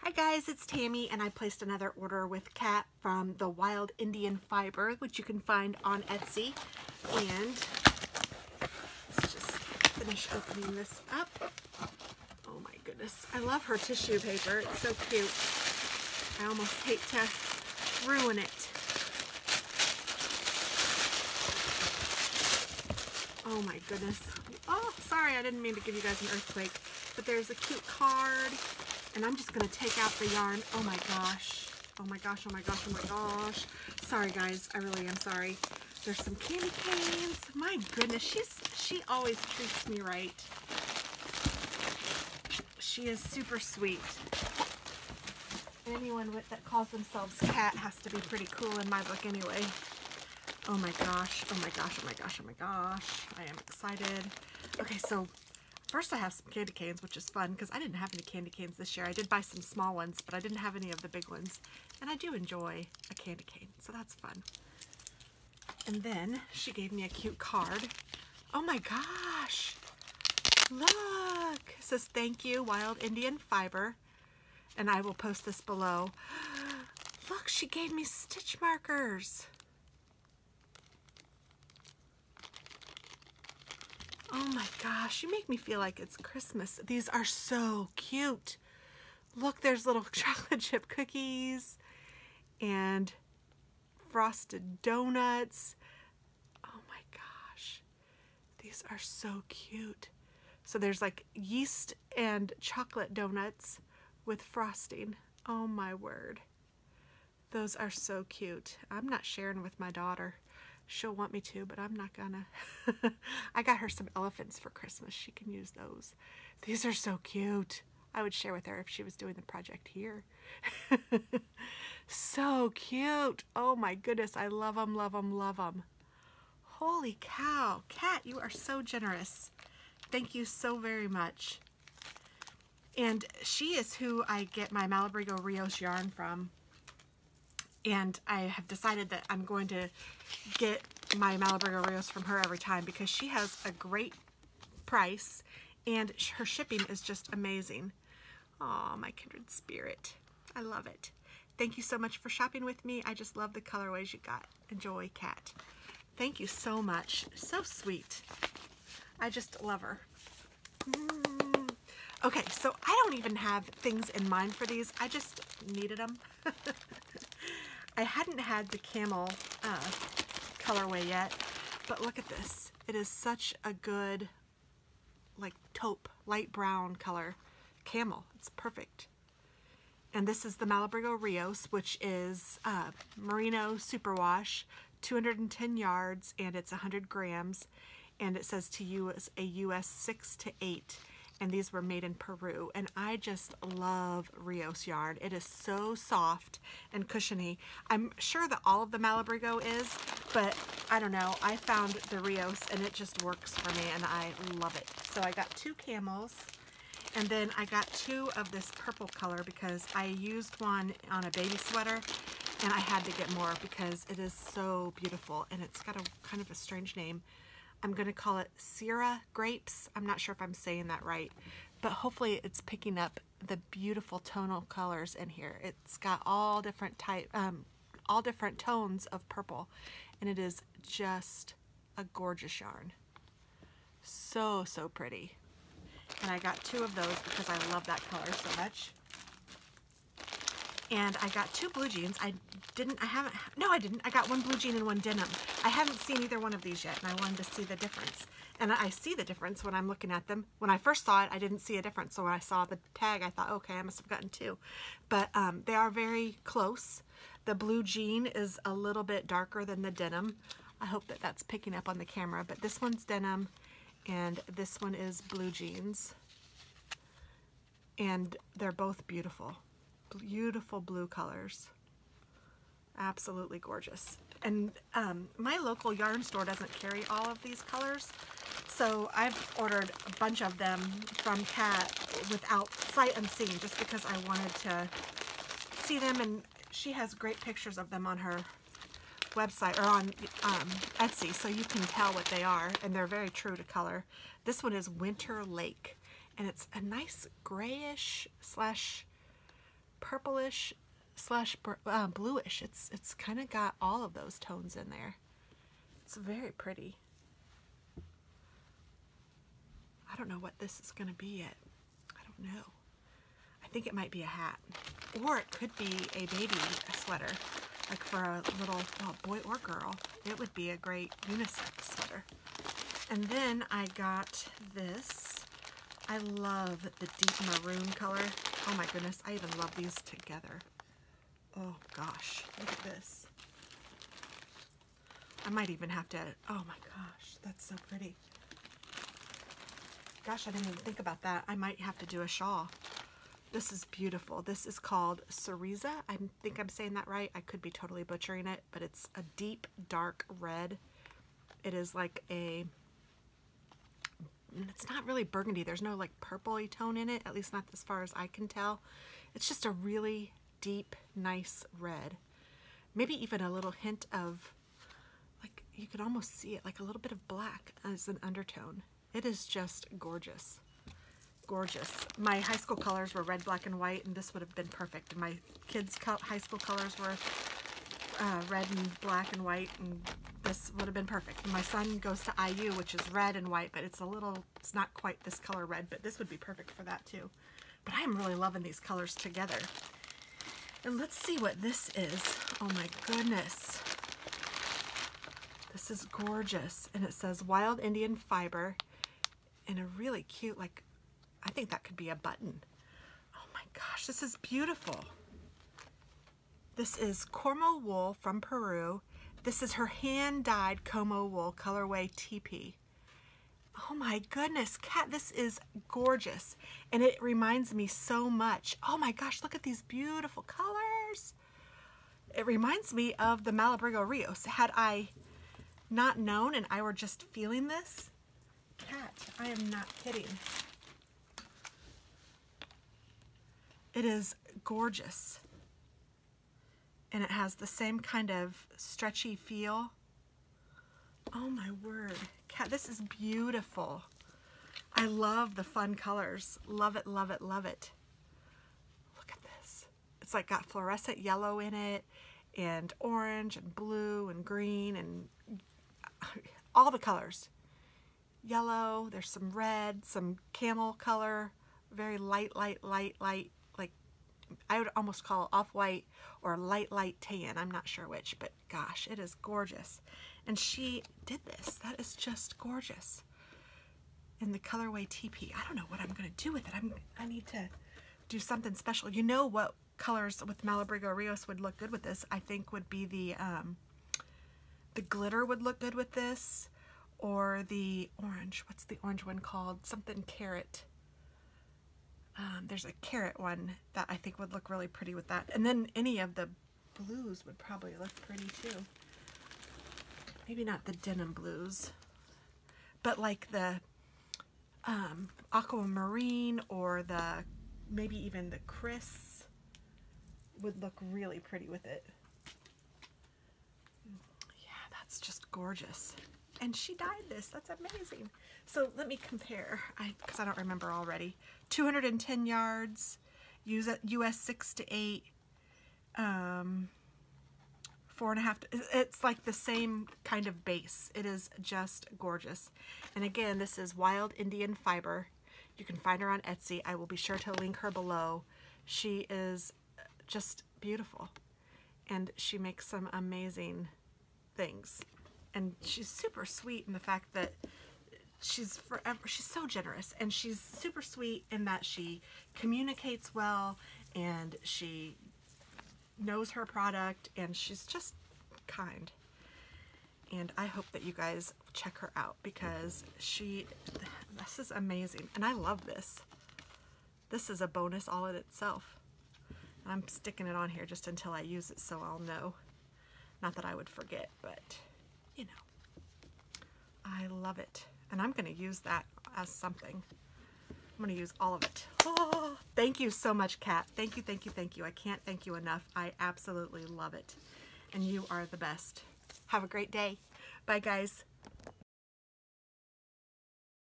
Hi guys, it's Tammy, and I placed another order with Kat from the Wild Indian Fiber, which you can find on Etsy. And let's just finish opening this up. Oh my goodness, I love her tissue paper. It's so cute. I almost hate to ruin it. Oh my goodness. Oh, sorry, I didn't mean to give you guys an earthquake. But there's a cute card. And I'm just going to take out the yarn. Oh my gosh. Oh my gosh, oh my gosh, oh my gosh. Sorry guys, I really am sorry. There's some candy canes. My goodness, she always treats me right. She is super sweet. Anyone that calls themselves Cat has to be pretty cool in my book anyway. Oh my gosh, oh my gosh, oh my gosh, oh my gosh. I am excited. Okay, so first I have some candy canes, which is fun because I didn't have any candy canes this year. I did buy some small ones, but I didn't have any of the big ones. And I do enjoy a candy cane, so that's fun. And then she gave me a cute card. Oh my gosh. Look. It says, "Thank you, Wild Indian Fiber." And I will post this below. Look, she gave me stitch markers. Oh my gosh, you make me feel like it's Christmas. These are so cute. Look, there's little chocolate chip cookies and frosted donuts. Oh my gosh, these are so cute. So there's like yeast and chocolate donuts with frosting. Oh my word. Those are so cute. I'm not sharing with my daughter. She'll want me to, but I'm not gonna. I got her some elephants for Christmas. She can use those. These are so cute. I would share with her if she was doing the project here. So cute. Oh my goodness. I love them, love them, love them. Holy cow. Kat, you are so generous. Thank you so very much. And she is who I get my Malabrigo Rios yarn from. And I have decided that I'm going to get my Malabrigo Rios from her every time because she has a great price and her shipping is just amazing. Oh, my kindred spirit. I love it. Thank you so much for shopping with me. I just love the colorways you got. Enjoy, Kat. Thank you so much. So sweet. I just love her. Okay, so I don't even have things in mind for these. I just needed them. I hadn't had the camel colorway yet, but look at this. It is such a good, like, taupe, light brown color. Camel. It's perfect. And this is the Malabrigo Rios, which is merino superwash, 210 yards, and it's 100 grams. And it says to use a US 6 to 8. And these were made in Peru, and I just love Rios yarn. It is so soft and cushiony. I'm sure that all of the Malabrigo is, but I don't know. I found the Rios, and it just works for me, and I love it. So I got 2 camels, and then I got 2 of this purple color because I used one on a baby sweater, and I had to get more because it is so beautiful, and it's got a kind of a strange name. I'm going to call it Syrah Grapes. I'm not sure if I'm saying that right, but hopefully it's picking up the beautiful tonal colors in here. It's got all different tones of purple, and it is just a gorgeous yarn. So, so pretty. And I got 2 of those because I love that color so much. And I got 2 blue jeans. I didn't. I got 1 blue jean and 1 denim. I haven't seen either one of these yet, and I wanted to see the difference. And I see the difference when I'm looking at them. When I first saw it, I didn't see a difference. So when I saw the tag, I thought, okay, I must have gotten 2. But they are very close. The blue jean is a little bit darker than the denim. I hope that that's picking up on the camera. But this one's denim, and this one is blue jeans. And they're both beautiful. Beautiful blue colors. Absolutely gorgeous. And my local yarn store doesn't carry all of these colors, so I've ordered a bunch of them from Kat without sight unseen, just because I wanted to see them, and she has great pictures of them on her website or on Etsy, so you can tell what they are, and they're very true to color. This one is Winter Lake, and it's a nice grayish slash purplish slash bluish. It's kind of got all of those tones in there. It's very pretty. I don't know what this is going to be yet. I don't know. I think it might be a hat, or it could be a baby sweater, like for a little, well, boy or girl. It would be a great unisex sweater. And then I got this. I love the deep maroon color. Oh my goodness, I even love these together. Oh gosh, look at this. I might even have to, oh my gosh, that's so pretty. Gosh, I didn't even think about that. I might have to do a shawl. This is beautiful. This is called Cereza. I think I'm saying that right. I could be totally butchering it, but it's a deep, dark red. It is like a, it's not really burgundy. There's no like purpley tone in it, at least not as far as I can tell. It's just a really deep, nice red. Maybe even a little hint of, like, you could almost see it, like a little bit of black as an undertone. It is just gorgeous. Gorgeous. My high school colors were red, black, and white, and this would have been perfect. And my kids' high school colors were red and black and white, and this would have been perfect. And my son goes to IU, which is red and white, but it's not quite this color red, but this would be perfect for that too. But I am really loving these colors together. And let's see what this is. Oh my goodness. This is gorgeous. And it says Wild Indian Fiber in a really cute, like, I think that could be a button. Oh my gosh, this is beautiful. This is Cormo wool from Peru. This is her hand-dyed Como wool colorway TP. Oh my goodness, Kat, this is gorgeous. And it reminds me so much. Oh my gosh, look at these beautiful colors. It reminds me of the Malabrigo Rios. Had I not known and I were just feeling this, Kat, I am not kidding. It is gorgeous. And it has the same kind of stretchy feel. Oh my word. Kat, this is beautiful. I love the fun colors. Love it, love it, love it. Look at this. It's like got fluorescent yellow in it, and orange and blue and green and all the colors. Yellow, there's some red, some camel color, very light, like I would almost call it off-white or light tan. I'm not sure which, but gosh, it is gorgeous. And she did this. That is just gorgeous. In the colorway TP. I don't know what I'm going to do with it. I need to do something special. You know what colors with Malabrigo Rios would look good with this? I think would be the glitter would look good with this, or the orange. What's the orange one called? Something carrot. There's a carrot one that I think would look really pretty with that. And then any of the blues would probably look pretty too. Maybe not the denim blues, but like the aquamarine or the maybe even the Chris would look really pretty with it. Yeah, that's just gorgeous. And she dyed this. That's amazing. So let me compare, because I don't remember already. 210 yards, US 6 to 8, 4.5. It's like the same kind of base. It is just gorgeous. And again, this is Wild Indian Fiber. You can find her on Etsy. I will be sure to link her below. She is just beautiful. And she makes some amazing things. And she's super sweet in the fact that she's so generous, and she's super sweet in that she communicates well, and she knows her product, and she's just kind. And I hope that you guys check her out, because this is amazing. And I love this. This is a bonus all in itself. And I'm sticking it on here just until I use it, so I'll know. Not that I would forget, but you know, I love it. And I'm going to use that as something. I'm going to use all of it. Oh, thank you so much, Kat. Thank you, thank you, thank you. I can't thank you enough. I absolutely love it. And you are the best. Have a great day. Bye, guys.